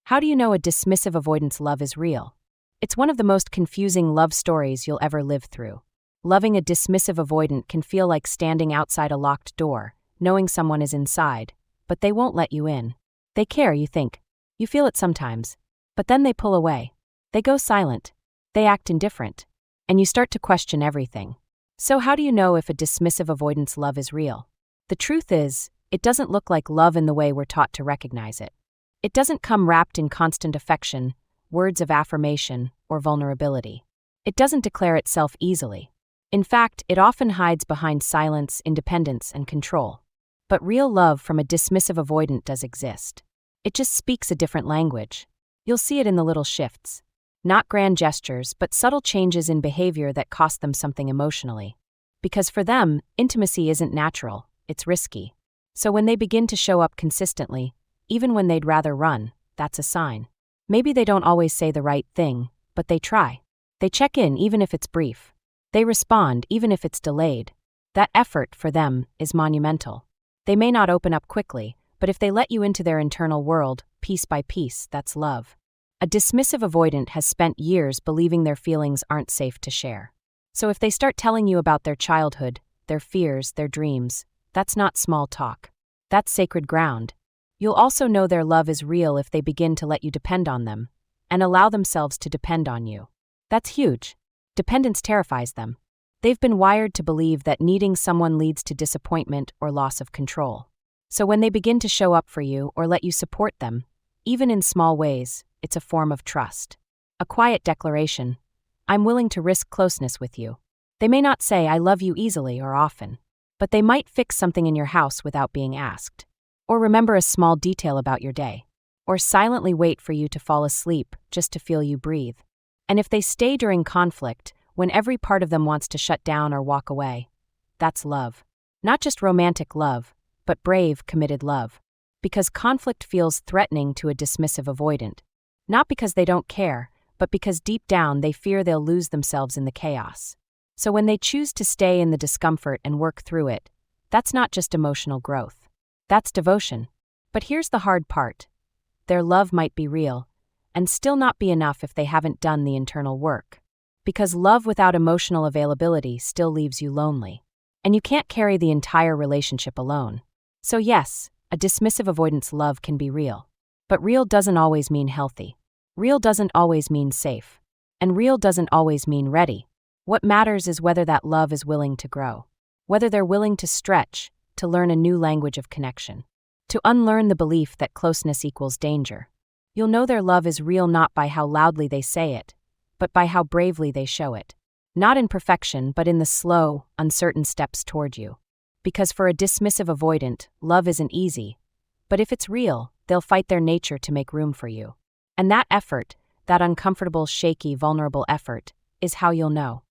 How do you know a dismissive avoidance love is real? It's one of the most confusing love stories you'll ever live through. Loving a dismissive avoidant can feel like standing outside a locked door, knowing someone is inside, but they won't let you in. They care, you think. You feel it sometimes. But then they pull away. They go silent. They act indifferent. And you start to question everything. So how do you know if a dismissive avoidance love is real? The truth is, it doesn't look like love in the way we're taught to recognize it. It doesn't come wrapped in constant affection, words of affirmation, or vulnerability. It doesn't declare itself easily. In fact, it often hides behind silence, independence, and control. But real love from a dismissive avoidant does exist. It just speaks a different language. You'll see it in the little shifts. Not grand gestures, but subtle changes in behavior that cost them something emotionally. Because for them, intimacy isn't natural, it's risky. So when they begin to show up consistently, even when they'd rather run, that's a sign. Maybe they don't always say the right thing, but they try. They check in even if it's brief. They respond even if it's delayed. That effort for them is monumental. They may not open up quickly, but if they let you into their internal world, piece by piece, that's love. A dismissive avoidant has spent years believing their feelings aren't safe to share. So if they start telling you about their childhood, their fears, their dreams, that's not small talk. That's sacred ground. You'll also know their love is real if they begin to let you depend on them, and allow themselves to depend on you. That's huge. Dependence terrifies them. They've been wired to believe that needing someone leads to disappointment or loss of control. So when they begin to show up for you or let you support them, even in small ways, it's a form of trust. A quiet declaration, I'm willing to risk closeness with you. They may not say I love you easily or often, but they might fix something in your house without being asked. Or remember a small detail about your day. Or silently wait for you to fall asleep just to feel you breathe. And if they stay during conflict, when every part of them wants to shut down or walk away, that's love. Not just romantic love, but brave, committed love. Because conflict feels threatening to a dismissive avoidant. Not because they don't care, but because deep down they fear they'll lose themselves in the chaos. So when they choose to stay in the discomfort and work through it, that's not just emotional growth. That's devotion. But here's the hard part. Their love might be real, and still not be enough if they haven't done the internal work. Because love without emotional availability still leaves you lonely. And you can't carry the entire relationship alone. So yes, a dismissive avoidance love can be real. But real doesn't always mean healthy. Real doesn't always mean safe. And real doesn't always mean ready. What matters is whether that love is willing to grow. Whether they're willing to stretch, to learn a new language of connection. To unlearn the belief that closeness equals danger. You'll know their love is real not by how loudly they say it, but by how bravely they show it. Not in perfection, but in the slow, uncertain steps toward you. Because for a dismissive avoidant, love isn't easy. But if it's real, they'll fight their nature to make room for you. And that effort, that uncomfortable, shaky, vulnerable effort, is how you'll know.